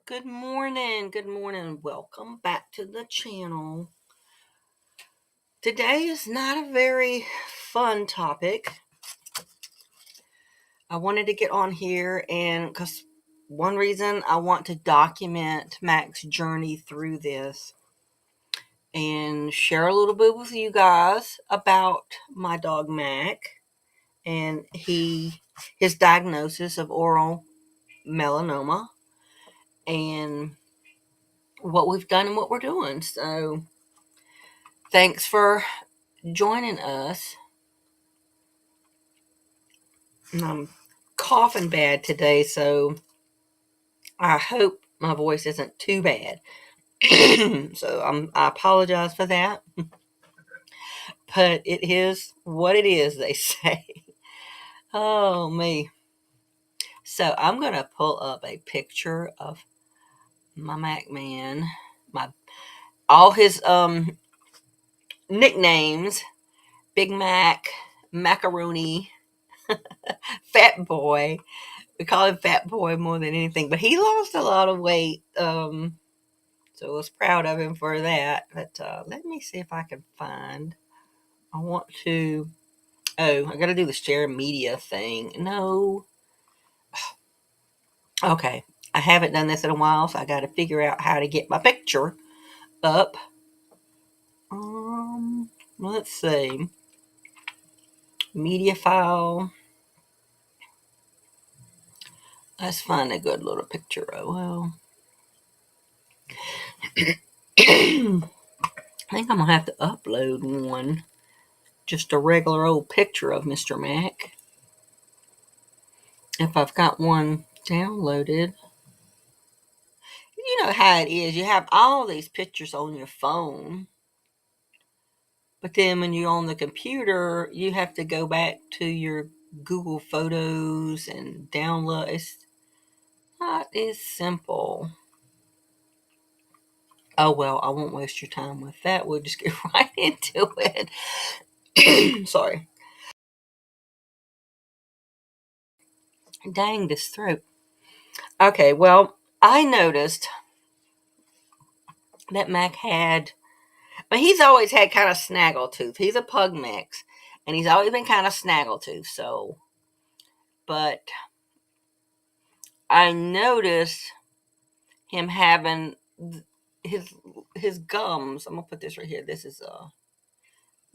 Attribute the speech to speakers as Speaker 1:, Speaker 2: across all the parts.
Speaker 1: Good morning. Good morning. Welcome back to the channel. Today is not a very fun topic. I wanted to get on here and because one reason I want to document Mack's journey through this and share a little bit with you guys about my dog Mack and his diagnosis of oral melanoma and what we've done and what we're doing. So thanks for joining us. I'm coughing bad today, so I hope my voice isn't too bad. I apologize for that, but it is what it is, they say. Oh, me. So I'm going to pull up a picture of my Mac man, my all his nicknames, Big Mac, Macaroni, Fat Boy. We call him Fat Boy more than anything, but he lost a lot of weight. So I was proud of him for that. But let me see if I can find. I want to. Oh, I got to do the share media thing. No. Okay. I haven't done this in a while, so I got to figure out how to get my picture up. Let's see. Media file. Let's find a good little picture. Oh, well. I think I'm going to have to upload one. Just a regular old picture of Mr. Mack. If I've got one downloaded. You know how it is. You have all these pictures on your phone, but then when you're on the computer, you have to go back to your Google Photos and download. It's not as simple. Oh, well, I won't waste your time with that. We'll just get right into it. Sorry. Dang, this throat. Okay, well, I noticed that Mac had, but he's always had kind of snaggletooth. He's a pug mix, and he's always been kind of snaggletooth. So, but I noticed him having his his gums. I'm gonna put this right here. This is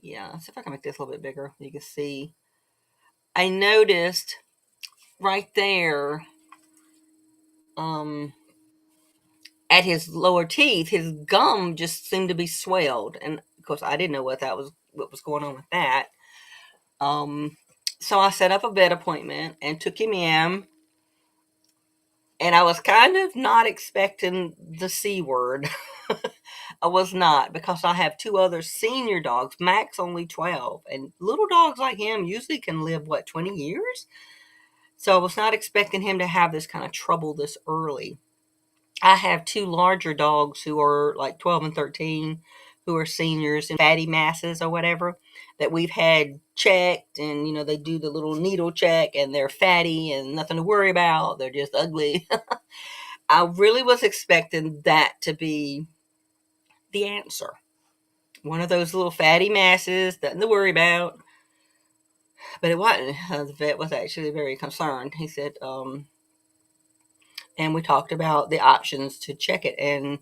Speaker 1: yeah. See if I can make this a little bit bigger. You can see. I noticed right there, um, at his lower teeth, his gum just seemed to be swelled, and of course I didn't know what was going on with that. Um, so I set up a vet appointment and took him in. And I was kind of not expecting the C word. I was not, because I have two other senior dogs. Max only 12, and little dogs like him usually can live, 20 years? So I was not expecting him to have this kind of trouble this early. I have two larger dogs who are like 12 and 13, who are seniors and fatty masses or whatever, that we've had checked, and they do the little needle check, and they're fatty and nothing to worry about. They're just ugly. I really was expecting that to be the answer. One of those little fatty masses, nothing to worry about. But it wasn't. The vet was actually very concerned. He said, and we talked about the options to check it. And,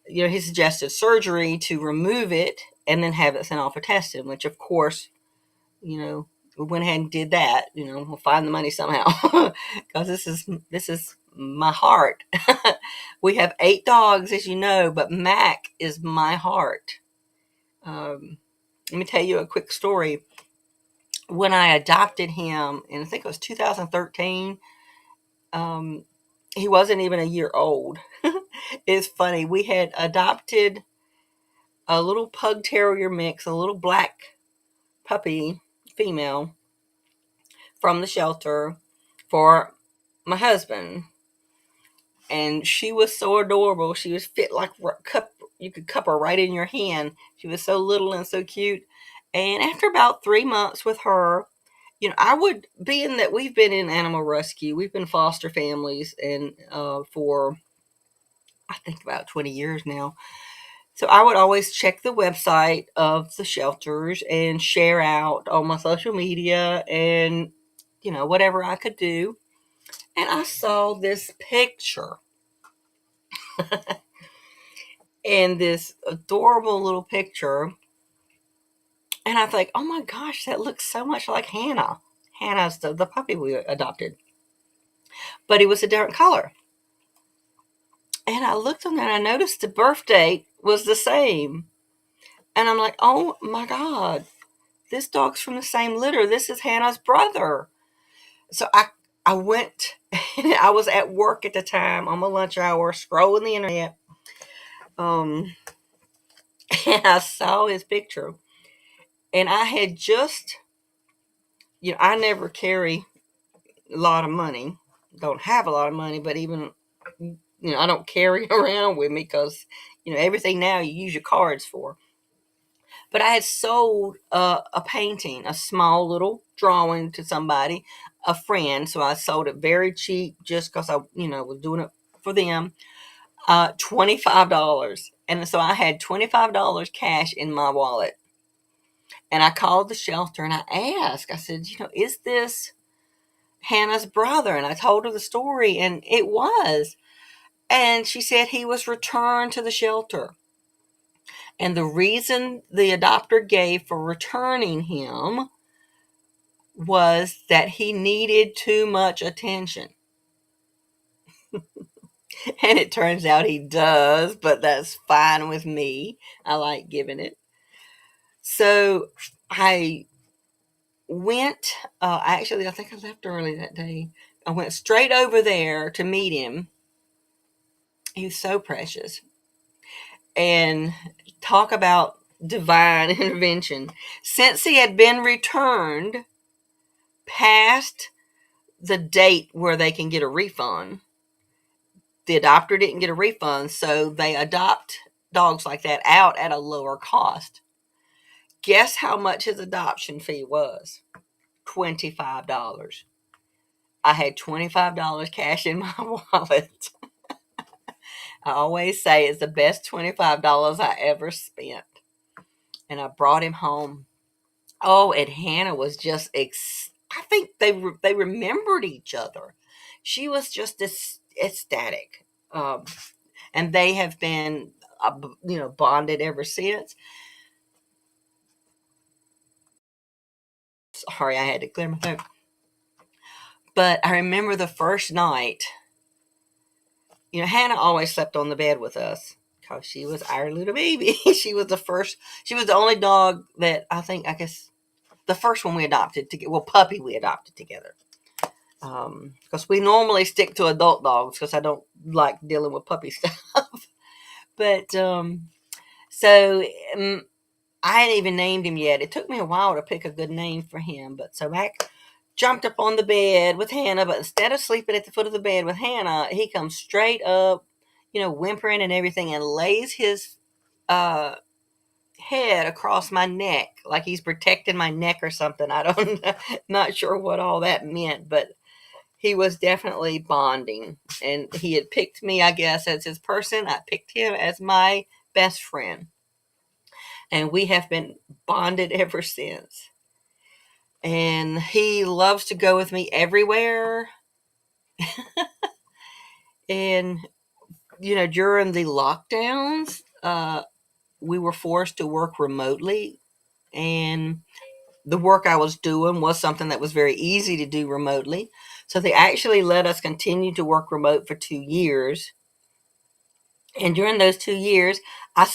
Speaker 1: he suggested surgery to remove it and then have it sent off for testing, which, of course, we went ahead and did that. We'll find the money somehow, because this is my heart. We have 8 dogs, as you know, but Mac is my heart. Let me tell you a quick story. When I adopted him, and I think it was 2013, he wasn't even a year old. It's funny. We had adopted a little pug terrier mix, a little black puppy, female, from the shelter for my husband. And she was so adorable. She was fit like you could cup her right in your hand. She was so little and so cute. And after about 3 months with her, being that we've been in animal rescue, we've been foster families and for I think about 20 years now. So I would always check the website of the shelters and share out on my social media and, whatever I could do. And I saw this picture and this adorable little picture. And I think, oh my gosh, that looks so much like Hannah. Hannah's the puppy we adopted, but it was a different color. And I looked on there and I noticed the birth date was the same. And I'm like, oh my God, this dog's from the same litter. This is Hannah's brother. So I went, and I was at work at the time on my lunch hour, scrolling the internet. Um, and I saw his picture. And I had just, I never carry a lot of money. Don't have a lot of money, but even, I don't carry it around with me because, everything now you use your cards for. But I had sold a painting, a small little drawing to somebody, a friend. So I sold it very cheap just because I, was doing it for them. $25. And so I had $25 cash in my wallet. And I called the shelter and I asked, I said, is this Hannah's brother? And I told her the story, and it was. And she said he was returned to the shelter. And the reason the adopter gave for returning him was that he needed too much attention. And it turns out he does, but that's fine with me. I like giving it. So I went, actually, I think I left early that day. I went straight over there to meet him. He was so precious. And talk about divine intervention. Since he had been returned past the date where they can get a refund, the adopter didn't get a refund, so they adopt dogs like that out at a lower cost. Guess how much his adoption fee was? $25. I had $25 cash in my wallet. I always say it's the best $25 I ever spent. And I brought him home. Oh, and Hannah was just, I think they remembered each other. She was just ecstatic. And they have been, bonded ever since. Sorry, I had to clear my throat. But I remember the first night, Hannah always slept on the bed with us because she was our little baby. She was the only dog that I guess, the first one we adopted together. Well, puppy we adopted together. Because we normally stick to adult dogs because I don't like dealing with puppy stuff. But so I hadn't even named him yet. It took me a while to pick a good name for him. But so Mack jumped up on the bed with Hannah, but instead of sleeping at the foot of the bed with Hannah, he comes straight up, whimpering and everything, and lays his uh, head across my neck like he's protecting my neck or something. I don't, not sure what all that meant, but he was definitely bonding. And he had picked me, I guess, as his person. I picked him as my best friend. And we have been bonded ever since. And he loves to go with me everywhere. And, during the lockdowns, we were forced to work remotely. And the work I was doing was something that was very easy to do remotely. So they actually let us continue to work remote for 2 years. And during those 2 years, I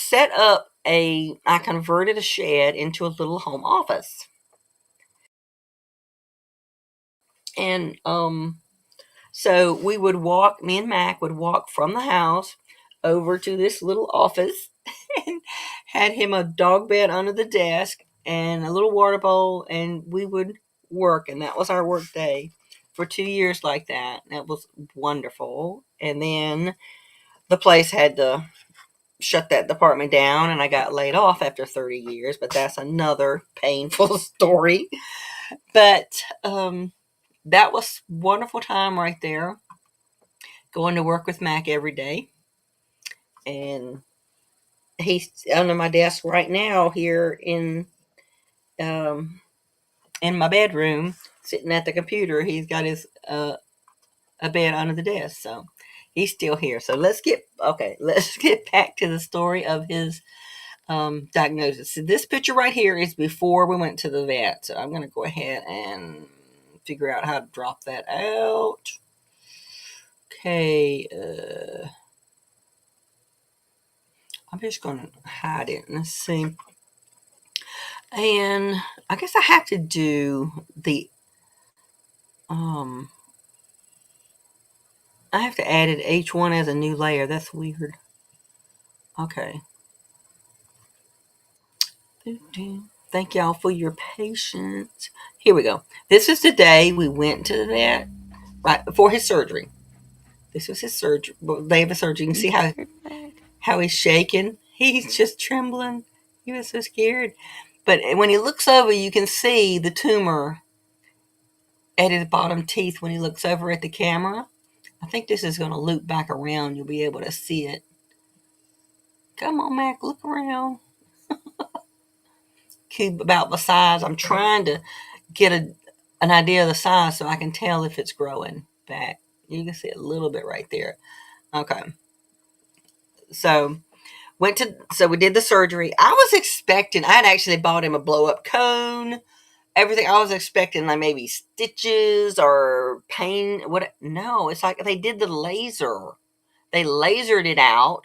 Speaker 1: converted a shed into a little home office. And so me and Mac would walk from the house over to this little office and had him a dog bed under the desk and a little water bowl, and we would work. And that was our work day for 2 years like that. That was wonderful. And then the place had to shut that department down, and I got laid off after 30 years, but that's another painful story. But that was wonderful time right there, going to work with Mac every day. and he's under my desk right now here um, in my bedroom, sitting at the computer. He's got his a bed under the desk, so he's still here. So let's get okay. Let's get back to the story of his diagnosis. So this picture right here is before we went to the vet. So I'm going to go ahead and figure out how to drop that out. Okay, I'm just going to hide it. Let's see. And I guess I have to do the I have to add it each one as a new layer. That's weird. Okay. Thank y'all for your patience. Here we go. This is the day we went to the vet, right before his surgery. This was his surgery. Day of the surgery. You can see how he's shaking. He's just trembling. He was so scared. But when he looks over, you can see the tumor at his bottom teeth when he looks over at the camera. I think this is going to loop back around. You'll be able to see it. Come on, Mac, look around. Cube about the size. I'm trying to get an idea of the size so I can tell if it's growing back. You can see a little bit right there. Okay. So we did the surgery. I was expecting, I'd actually bought him a blow up cone, everything. I was expecting like maybe stitches or pain. What? No, it's like they did the laser. They lasered it out,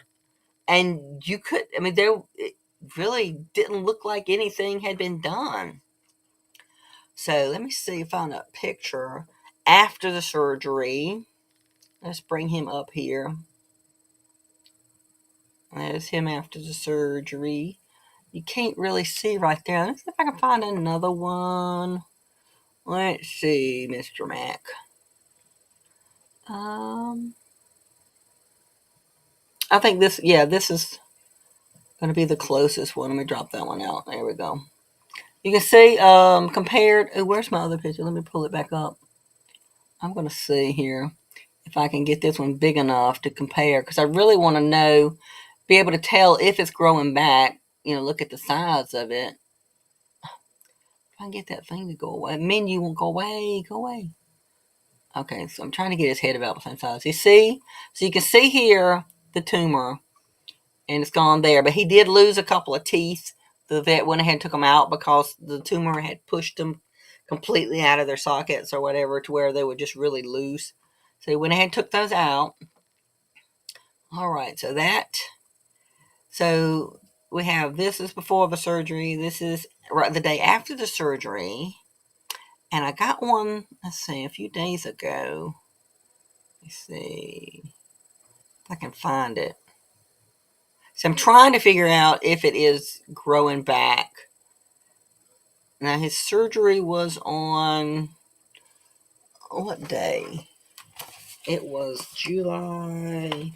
Speaker 1: and you could. I mean, it really didn't look like anything had been done. So let me see, find a picture after the surgery. Let's bring him up here. There's him after the surgery. You can't really see right there. Let's see if I can find another one. Let's see, Mr. Mack. Um, I think this is going to be the closest one. Let me drop that one out. There we go. You can see, compared. Oh, where's my other picture? Let me pull it back up. I'm going to see here if I can get this one big enough to compare, because I really want to know, be able to tell if it's growing back. Look at the size of it. If I can get that thing to go away, menu won't go away. Go away. Okay, so I'm trying to get his head about the same size. You see? So you can see here the tumor, and it's gone there. But he did lose a couple of teeth. The vet went ahead and took them out because the tumor had pushed them completely out of their sockets or whatever to where they were just really loose. So he went ahead and took those out. All right, so we have, this is before the surgery. This is right the day after the surgery. And I got one, let's see, a few days ago. Let's see if I can find it. So I'm trying to figure out if it is growing back. Now, his surgery was on what day? It was July.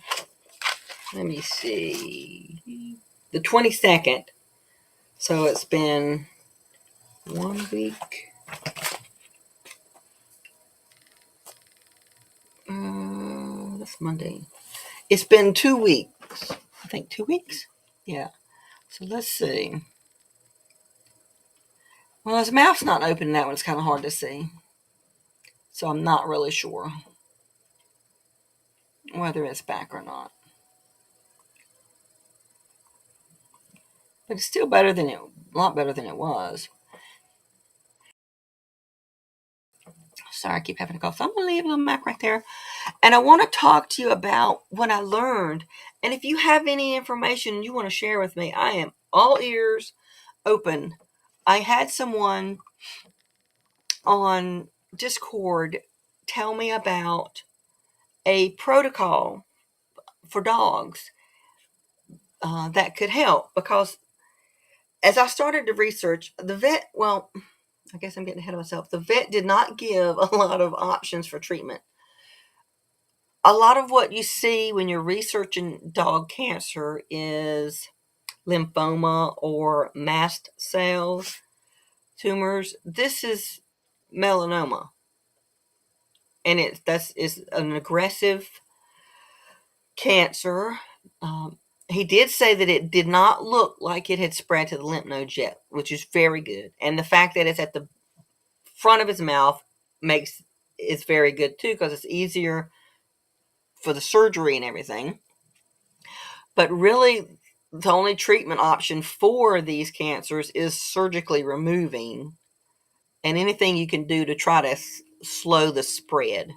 Speaker 1: Let me see. The 22nd. So it's been 1 week. That's Monday. It's been 2 weeks. I think 2 weeks. Yeah. So let's see. Well, his mouth's not open in that one. It's kind of hard to see. So I'm not really sure whether it's back or not. But it's still better than a lot better than it was. Sorry, I keep having to cough. So I'm going to leave a little Mac right there. And I want to talk to you about what I learned. And if you have any information you want to share with me, I am all ears open. I had someone on Discord tell me about a protocol for dogs that could help, because as I started to research, the vet, well, I guess I'm getting ahead of myself. The vet did not give a lot of options for treatment. A lot of what you see when you're researching dog cancer is lymphoma or mast cells, tumors. This is melanoma, and it's an aggressive cancer. He did say that it did not look like it had spread to the lymph nodes yet, which is very good. And the fact that it's at the front of his mouth makes is very good too, because it's easier for the surgery and everything. But really, the only treatment option for these cancers is surgically removing, and anything you can do to try to slow the spread.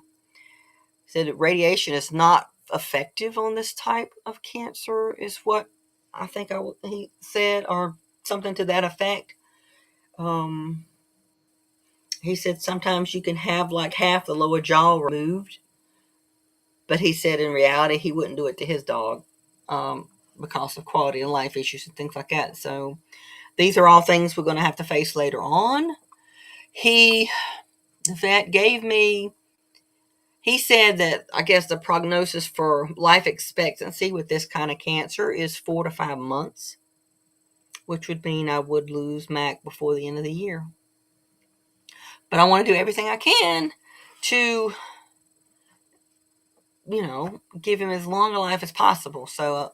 Speaker 1: Said that radiation is not effective on this type of cancer, is what I think he said, or something to that effect. Um, he said sometimes you can have like half the lower jaw removed, but he said in reality he wouldn't do it to his dog, because of quality of life issues and things like that. So these are all things we're going to have to face later on. He, the vet gave me, he said that I guess the prognosis for life expectancy with this kind of cancer is 4 to 5 months, which would mean I would lose Mac before the end of the year. But I want to do everything I can to, give him as long a life as possible. So,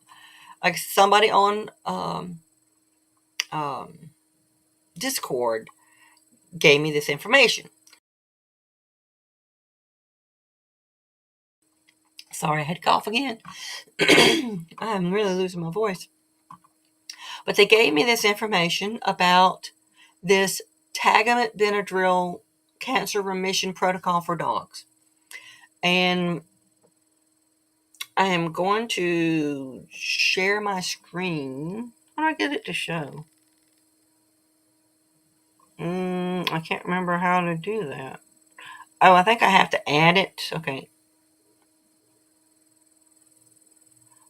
Speaker 1: like somebody on um, Discord gave me this information. Sorry, I had to cough again. I'm really losing my voice. But they gave me this information about this Tagamet Benadryl cancer remission protocol for dogs. And I am going to share my screen. How do I get it to show? I can't remember how to do that. Oh, I think I have to add it. Okay.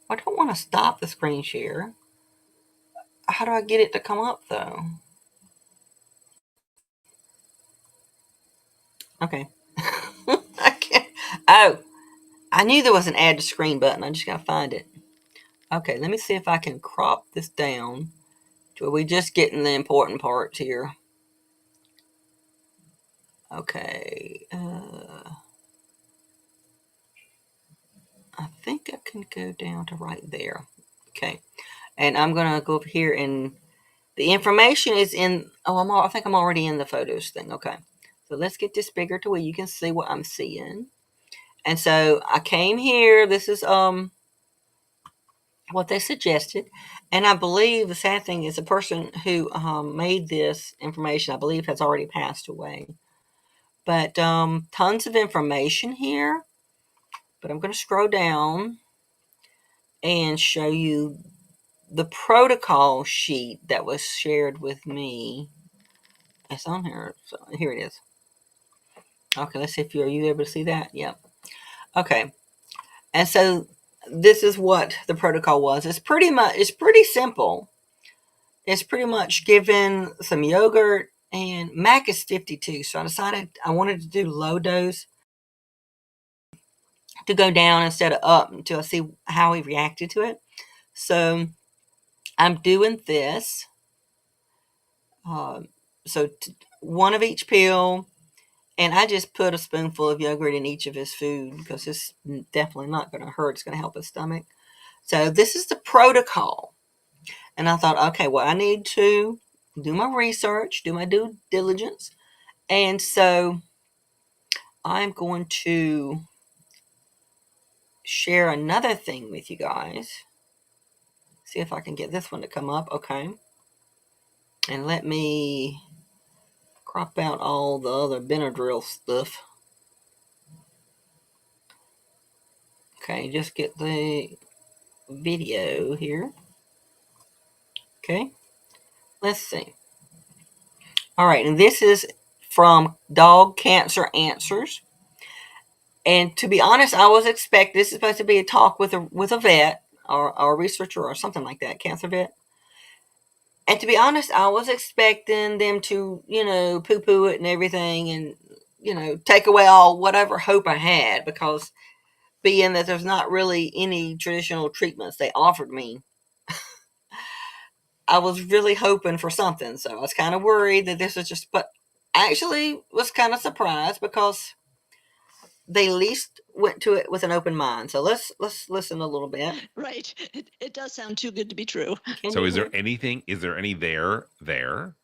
Speaker 1: I don't want to stop the screen share. How do I get it to come up, though? Okay. I can't. Oh, I knew there was an add to screen button. I just got to find it. Okay, let me see if I can crop this down to where we just getting the important parts here. Okay. I think I can go down to right there. Okay. And I'm going to go over here, and the information is in, I think I'm already in the photos thing. Okay. So let's get this bigger to where you can see what I'm seeing. And so I came here. This is what they suggested. And I believe the sad thing is the person who made this information, I believe, has already passed away. But tons of information here. But I'm going to scroll down and show you the protocol sheet that was shared with me. It's on here. So here it is. Okay, let's see if are you able to see that? Yep. Okay. And so this is what the protocol was. It's pretty simple. It's pretty much given some yogurt, and Mac is 52. So I decided I wanted to do low dose to go down instead of up until I see how he reacted to it. So I'm doing this. So one of each pill, and I just put a spoonful of yogurt in each of his food because it's definitely not going to hurt. It's going to help his stomach. So this is the protocol. And I thought, okay, well, I need to do my research, do my due diligence. And so I'm going to share another thing with you guys. See if I can get this one to come up. Okay. And let me crop out all the other Benadryl stuff. Okay, just get the video here. Okay, let's see. All right, and this is from Dog Cancer Answers. And to be honest, I was expecting this is supposed to be a talk with a vet or a researcher or something like that, cancer vet. And to be honest, I was expecting them to, poo-poo it and everything, and take away all whatever hope I had, because being that there's not really any traditional treatments they offered me, I was really hoping for something. So I was kind of worried that this was just, but I actually was kind of surprised because they at least went to it with an open mind. So let's listen a little bit.
Speaker 2: Right. It does sound too good to be true.
Speaker 3: So is there any there?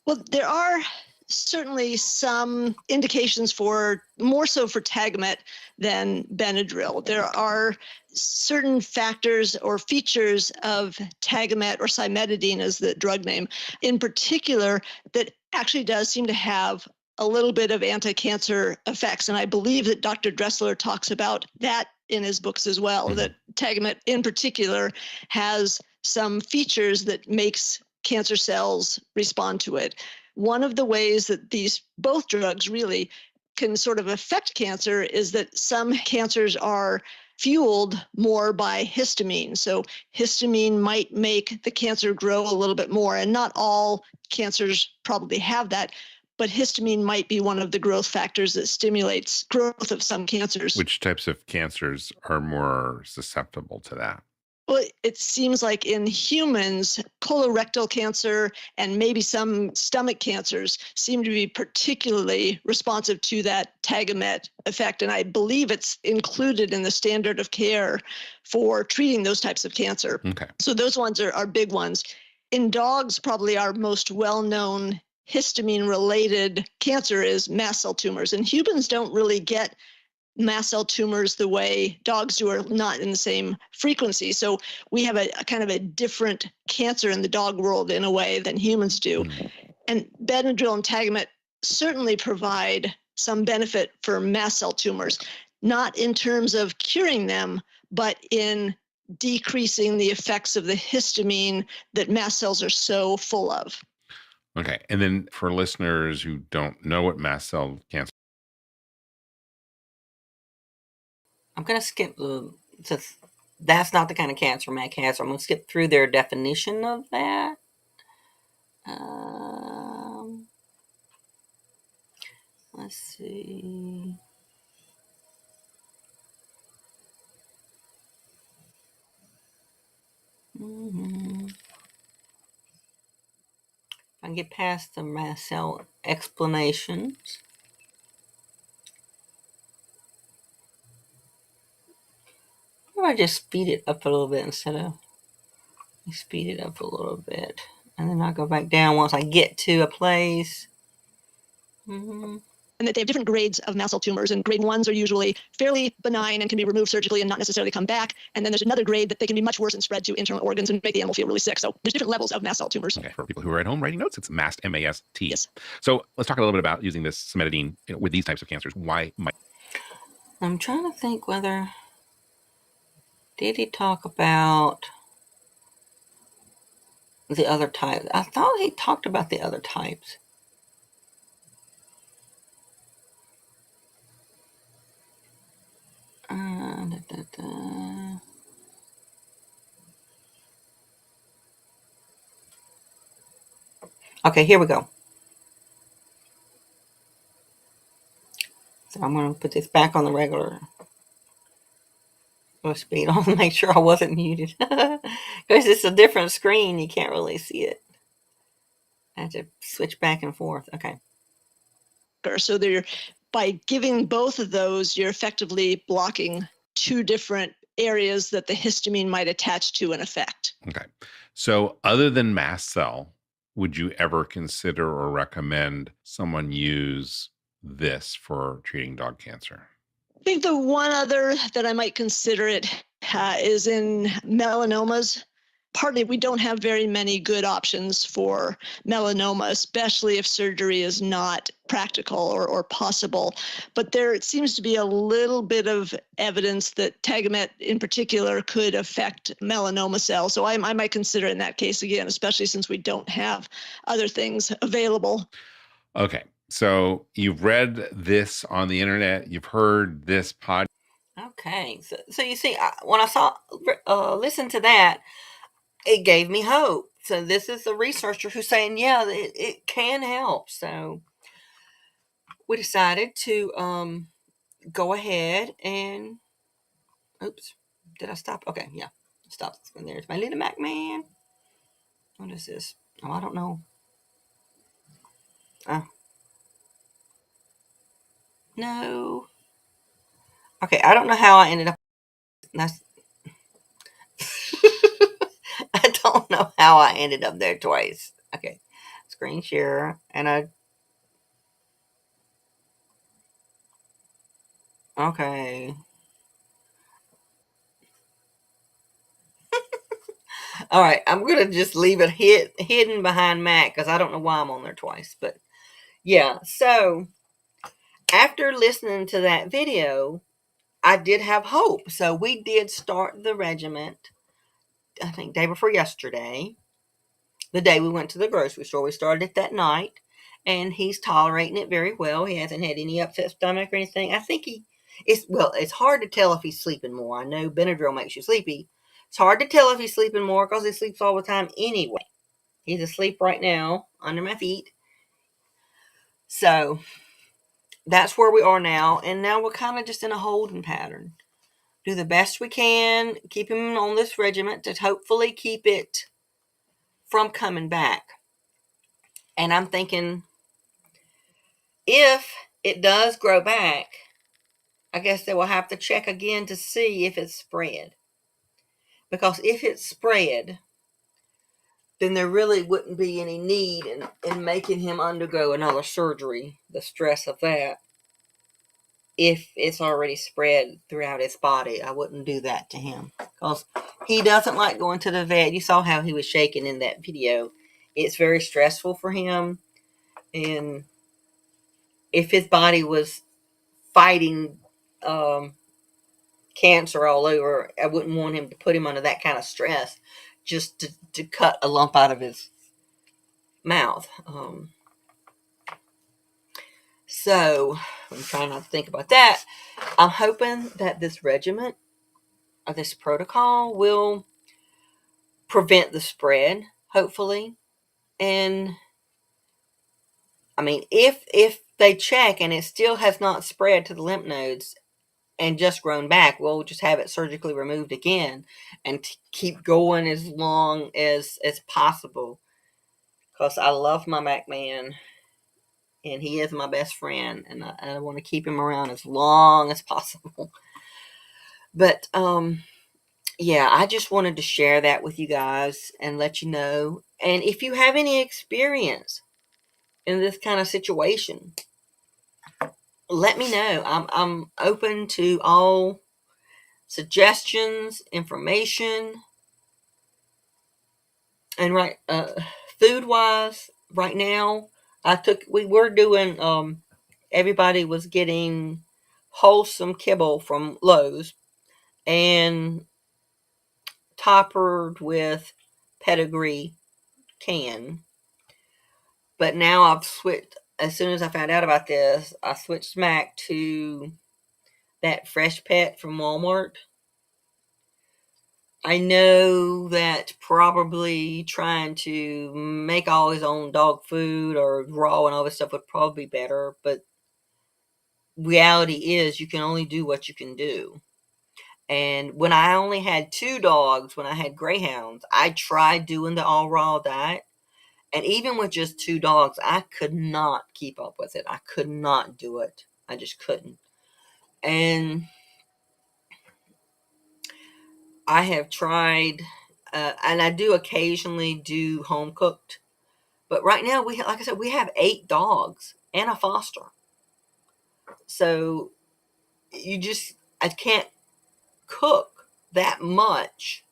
Speaker 2: Well, there are certainly some indications for more so for Tagamet than Benadryl. There are certain factors or features of Tagamet, or cimetidine is the drug name, in particular, that actually does seem to have a little bit of anti-cancer effects. And I believe that Dr. Dressler talks about that in his books as well, that Tagamet in particular has some features that makes cancer cells respond to it. One of the ways that these both drugs really can sort of affect cancer is that some cancers are fueled more by histamine. So histamine might make the cancer grow a little bit more, and not all cancers probably have that, but histamine might be one of the growth factors that stimulates growth of some cancers.
Speaker 3: Which types of cancers are more susceptible to that?
Speaker 2: Well, it seems like in humans, colorectal cancer and maybe some stomach cancers seem to be particularly responsive to that Tagamet effect. And I believe it's included in the standard of care for treating those types of cancer.
Speaker 3: Okay.
Speaker 2: So those ones are big ones. In dogs, probably our most well-known histamine-related cancer is mast cell tumors. And humans don't really get mast cell tumors the way dogs do, are not in the same frequency. So we have a kind of a different cancer in the dog world in a way than humans do. And Benadryl and Tagamet certainly provide some benefit for mast cell tumors, not in terms of curing them, but in decreasing the effects of the histamine that mast cells are so full of.
Speaker 3: Okay. And then for listeners who don't know what mast cell cancer,
Speaker 1: I'm going to skip since that's not the kind of cancer Mack has. So I'm going to skip through their definition of that. Let's see. If I can get past the mast cell explanations. Or I just speed it up a little bit instead of speed it up a little bit. And then I'll go back down once I get to a place.
Speaker 2: And that they have different grades of mast cell tumors, and grade 1s are usually fairly benign and can be removed surgically and not necessarily come back. And then there's another grade that they can be much worse and spread to internal organs and make the animal feel really sick. So there's different levels of mast cell tumors.
Speaker 3: Okay. For people who are at home writing notes, it's MAST, M-A-S-T.
Speaker 2: Yes.
Speaker 3: So let's talk a little bit about using this cimetidine with these types of cancers. Why might?
Speaker 1: I'm trying to think whether did he talk about the other types? I thought he talked about the other types. Okay, here we go. So I'm going to put this back on the regular speed on to make sure I wasn't muted. Because it's a different screen, you can't really see it. I have to switch back and forth. Okay.
Speaker 2: So they're, by giving both of those, you're effectively blocking two different areas that the histamine might attach to and affect.
Speaker 3: Okay. So other than mast cell, would you ever consider or recommend someone use this for treating dog cancer?
Speaker 2: I think the one other that I might consider it is in melanomas. Partly, we don't have very many good options for melanoma, especially if surgery is not practical or possible. But there seems to be a little bit of evidence that Tagamet in particular could affect melanoma cells. So I might consider in that case again, especially since we don't have other things available.
Speaker 3: Okay. So you've read this on the internet, you've heard this podcast.
Speaker 1: Okay. So you see, when I listened to that, it gave me hope. So this is a researcher who's saying, yeah, it can help. So we decided to go ahead and, oops, did I stop? Okay, yeah, stop. And there's my little Mac man. What is this? Oh, I don't know. No. Okay, I don't know how I ended up. That's, I don't know how I ended up there twice. Okay, screen share, and I. Okay. All right, I'm gonna just leave it hidden behind Mac because I don't know why I'm on there twice. But yeah, so after listening to that video, I did have hope. So we did start the regiment. I think day before yesterday, the day we went to the grocery store. We started it that night, and he's tolerating it very well. He hasn't had any upset stomach or anything. I think it's hard to tell if he's sleeping more. I know Benadryl makes you sleepy. It's hard to tell if he's sleeping more because he sleeps all the time anyway. He's asleep right now under my feet. So that's where we are now. And now we're kind of just in a holding pattern. Do the best we can, keep him on this regiment to hopefully keep it from coming back. And I'm thinking if it does grow back, I guess they will have to check again to see if it's spread. Because if it's spread, then there really wouldn't be any need in making him undergo another surgery, the stress of that. If it's already spread throughout his body, I wouldn't do that to him. Because he doesn't like going to the vet. You saw how he was shaking in that video. It's very stressful for him. And if his body was fighting cancer all over, I wouldn't want him to put him under that kind of stress just to cut a lump out of his mouth. So I'm trying not to think about that. I'm hoping that this regiment or this protocol will prevent the spread, hopefully. And I mean, if they check and it still has not spread to the lymph nodes and just grown back, we'll just have it surgically removed again and keep going as long as possible. Because I love my Mac man, and he is my best friend, and I want to keep him around as long as possible. But yeah, I just wanted to share that with you guys and let you know. And if you have any experience in this kind of situation, let me know. I'm open to all suggestions, information, and food wise, right now, we were doing everybody was getting wholesome kibble from Lowe's and toppered with pedigree can. But now I've switched. As soon as I found out about this, I switched Mack to that Fresh Pet from Walmart. I know that probably trying to make all his own dog food or raw and all this stuff would probably be better, but reality is you can only do what you can do. And when I only had two dogs, when I had greyhounds, I tried doing the all raw diet. And even with just two dogs, I could not keep up with it. I could not do it. I just couldn't. And I have tried, and I do occasionally do home cooked. But right now, like I said, we have 8 dogs and a foster. So I can't cook that much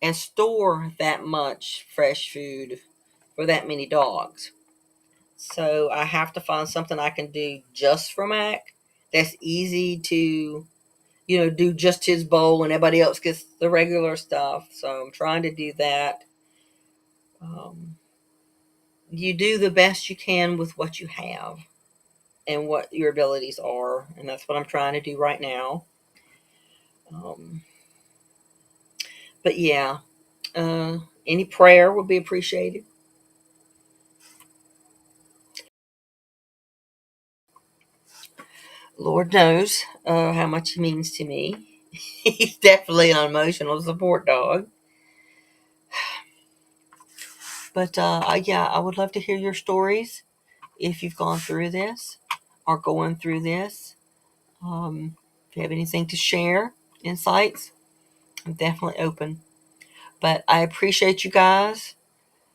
Speaker 1: and store that much fresh food for that many dogs. So I have to find something I can do just for Mac that's easy to, do just his bowl and everybody else gets the regular stuff. So I'm trying to do that. Um, you do the best you can with what you have and what your abilities are. And that's what I'm trying to do right now. Um, but yeah, any prayer would be appreciated. Lord knows how much he means to me. He's definitely an emotional support dog. But yeah, I would love to hear your stories if you've gone through this or going through this. Um, If you have anything to share, insights, I'm definitely open. But I appreciate you guys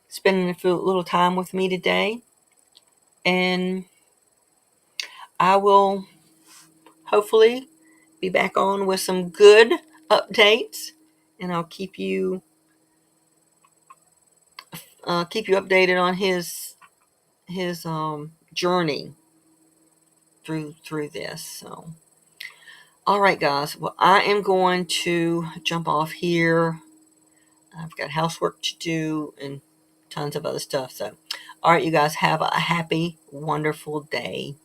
Speaker 1: spending a little time with me today. And I will hopefully be back on with some good updates. And I'll keep you updated on his journey through this. So, all right, guys. Well, I am going to jump off here. I've got housework to do and tons of other stuff. So, all right, you guys have a happy, wonderful day.